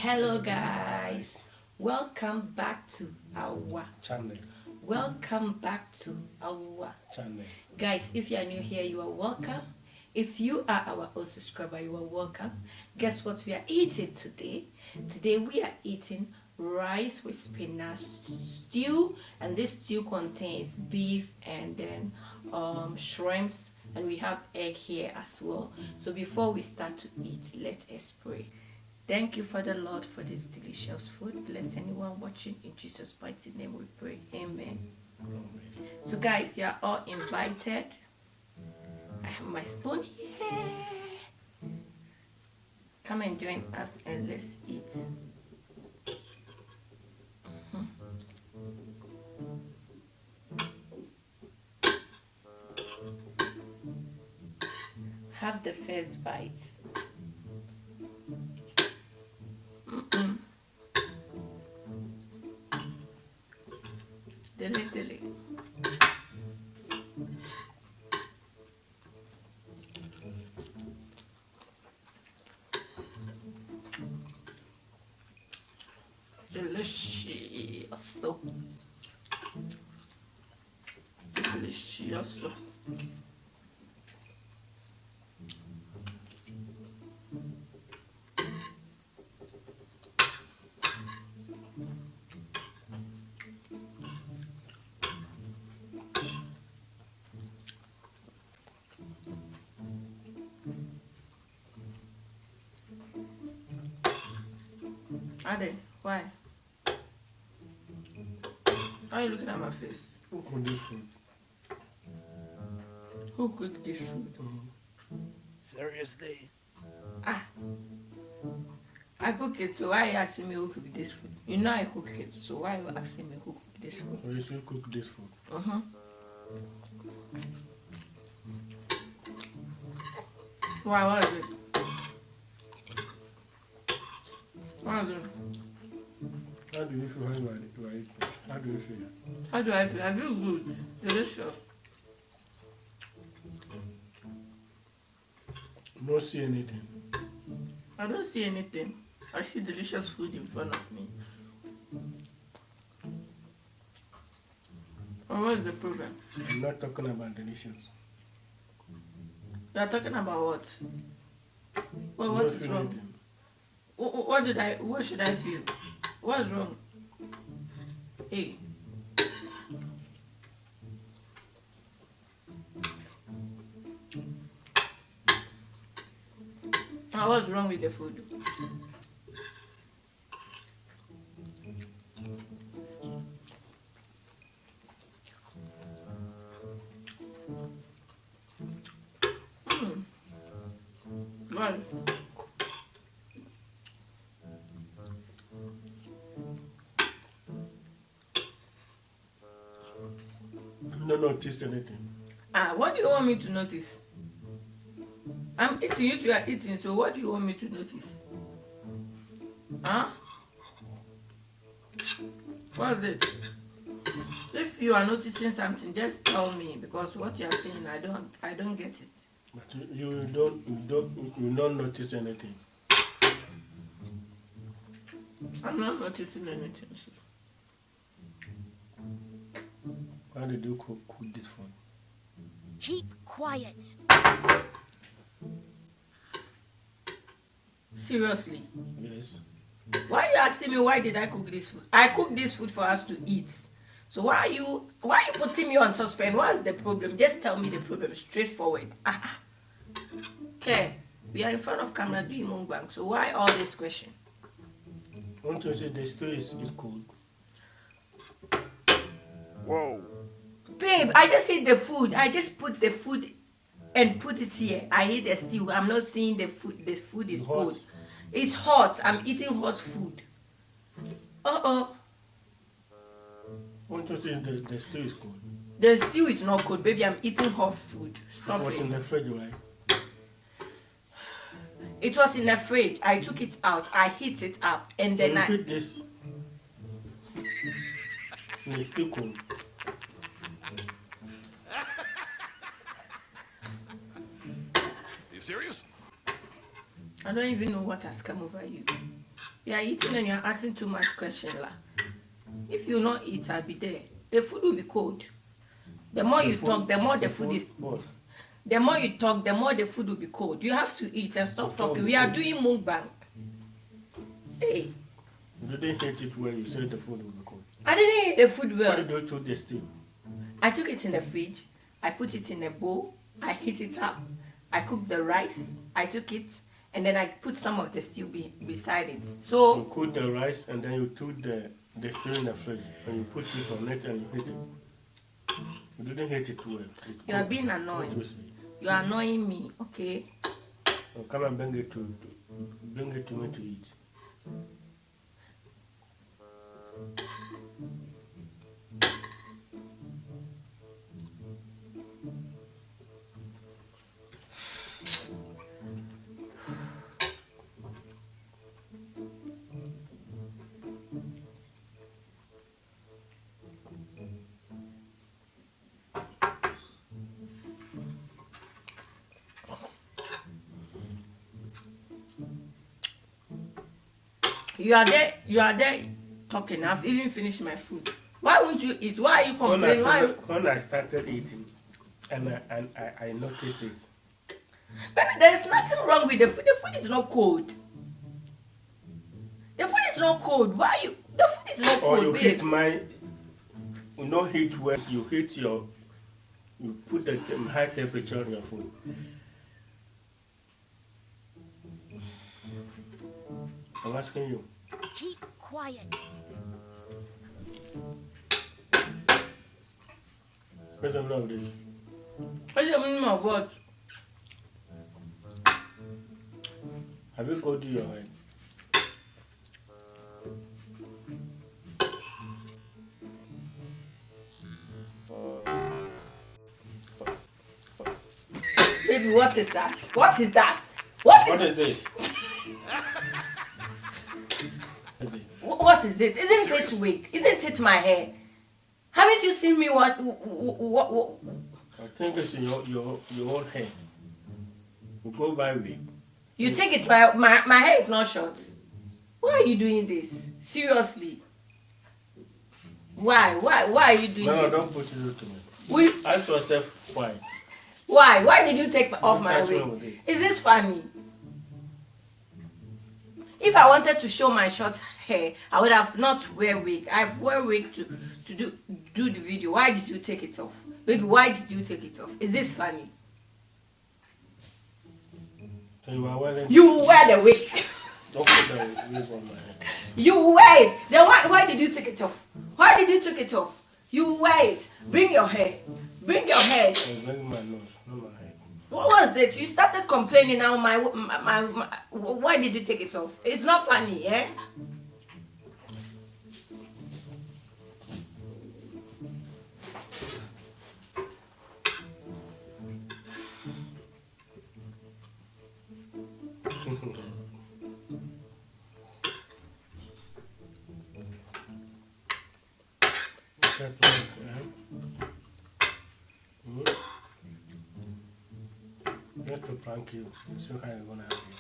Hello guys, welcome back to our channel. Welcome back to our channel. Guys, if you are new here, you are welcome. If you are our old subscriber, you are welcome. Guess what we are eating today? Today we are eating rice with spinach stew, and this stew contains beef and then shrimps, and we have egg here as well. So before we start to eat, let us pray. Thank you, Father Lord, for this delicious food. Bless anyone watching. In Jesus' mighty name we pray. Amen. So guys, you are all invited. I have my spoon here. Come and join us and let's eat. Have the first bite. Dele. Delicioso. Delicioso. Ade, why? Why are you looking at my face? Who cooked this food? Who cooked this food? Seriously? I cooked it, so why are you asking me who cooked this food? You know I cooked it, so why are you asking me who cooked this food? Oh, you still cook this food? Why, what is it? What is it? How do you feel when you are eating? How do you feel? How do I feel? I feel good. Delicious. You don't see anything. I don't see anything. I see delicious food in front of me. And what is the problem? I'm not talking about delicious. You are talking about what? Well, You what don't is feel wrong? anything. What should I feel? What's wrong? Hey. What's wrong with the food? What? You don't notice anything. What do you want me to notice? I'm eating, you two are eating, so what do you want me to notice? What's it? If you are noticing something, just tell me, because what you are saying, I don't get it. But you don't notice anything. I'm not noticing anything. Why did you cook this food? Keep quiet. Seriously? Yes. Why are you asking me why did I cook this food? I cooked this food for us to eat. So why are you putting me on suspense? What's the problem? Just tell me the problem straightforward. Okay. We are in front of camera doing MUKBANG, so why all this question? I want to say the stew is cold. Whoa. Babe, I just ate the food. I just put the food and put it here. I ate the stew. I'm not seeing the food. The food is cold. It's hot. I'm eating hot food. I want to say the stew is cold. The stew is not cold, baby. I'm eating hot food. Stop it. Was it. in the fridge, right? It was in the fridge. I took it out. I heat it up, and So then you put this. And it's still cold. You serious? I don't even know what has come over you. You are eating and you are asking too much question, la. If you not eat, I'll be there. The food will be cold. The more you talk, the more the food is. What? The more you talk, the more the food will be cold. You have to eat and stop talking. We are doing mukbang. Hey. You didn't hate it well. You said the food will be cold. I didn't eat the food well. Why did you took the steam? I took it in the fridge. I put it in a bowl. I heat it up. I cooked the rice. I took it. And then I put some of the stew beside it. So you cooked the rice and then you took the stew in the fridge and you put it on it and you hit it. You didn't hit it well. You are being annoying. You are annoying me, okay? Oh, come and bring it to me to eat. You are there talking. I've even finished my food. Why won't you eat? Why are you complaining? When I started eating and I noticed it. Baby, there is nothing wrong with the food. The food is not cold. The food is not cold. Why are you? The food is not cold, Or you babe. heat you not heat well. You put the high temperature on your food. I'm asking you. Keep quiet. What's the meaning of this? What's the meaning of what? Have you go to your head? Baby, what is that? What is that? What is this? What is it? Isn't it wig? Isn't it my hair? Haven't you seen me what? I think it's your own hair. You go by wig. You take it by my hair is not short. Why are you doing this? Seriously? Why are you doing this? No, don't put it to me. Ask yourself why. Why? Why did you take off my wig? Is this funny? If I wanted to show my short hair, I would have not wear wig. I've wear wig to do the video. Why did you take it off? Baby, why did you take it off? Is this funny? So you are wearing. You wear the wig. Don't put the wig on my head. You wear it. Then why did you take it off? Why did you take it off? You wear it. Bring your hair. Bring your hair. I'm bringing my nose, not my head. What was it? You started complaining now. My why did you take it off? It's not funny, yeah? Just to prank you. See how you're gonna have you.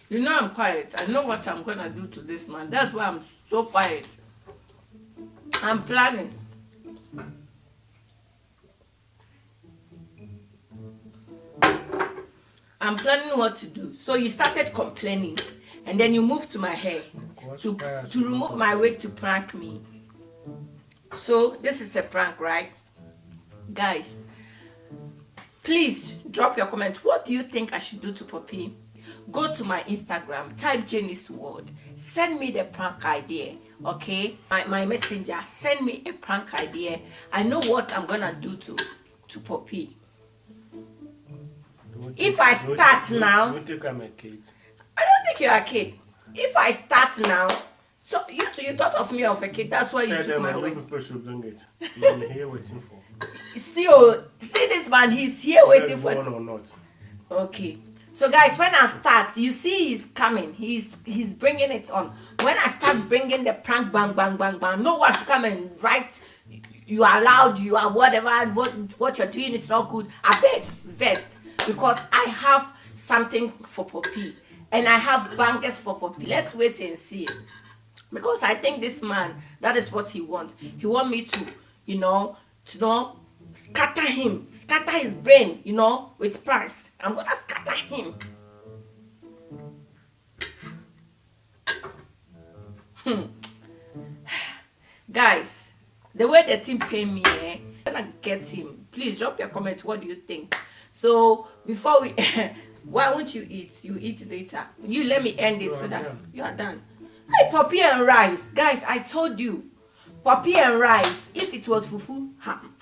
You know I'm quiet. I know what I'm gonna do to this man. That's why I'm so quiet. I'm planning. I'm planning what to do. So you started complaining, and then you moved to my hair to remove my wig to prank me. So this is a prank, right? Guys, please drop your comment. What do you think I should do to Poppy? Go to my Instagram, type Jenny's word, send me the prank idea, okay? My messenger, send me a prank idea. I know what I'm gonna do to Poppy. If I start now, you think I'm a kid? I don't think you're a kid. If I start now, so you thought of me of a kid. That's why you took my wig. People should bring it. You've been here waiting for. See this man. He's here waiting for. Or not. Okay. So guys, when I start, you see he's coming. He's bringing it on. When I start bringing the prank, bang, bang, bang, bang, no one should come and write, you are loud, you are whatever, what you're doing is not good. I beg, vest, because I have something for Poppy. And I have bangers for Poppy. Let's wait and see. Because I think this man, that is what he wants. He wants me to, scatter him, scatter his brain, with pranks. I'm gonna scatter him. Guys, the way the team pay me, I'm gonna get him. Please drop your comment. What do you think? So before we, why won't you eat? You eat later. You let me end it so that you are done. Hey, Poppy and rice, guys. I told you, Poppy and rice. If it was fufu, ham.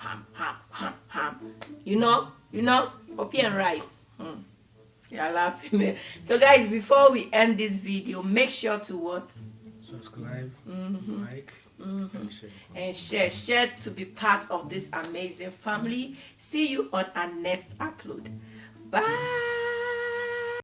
Poppy and rice. You're laughing. So guys, before we end this video, make sure to what? Subscribe, like, and share to be part of this amazing family. See you on our next upload. Bye.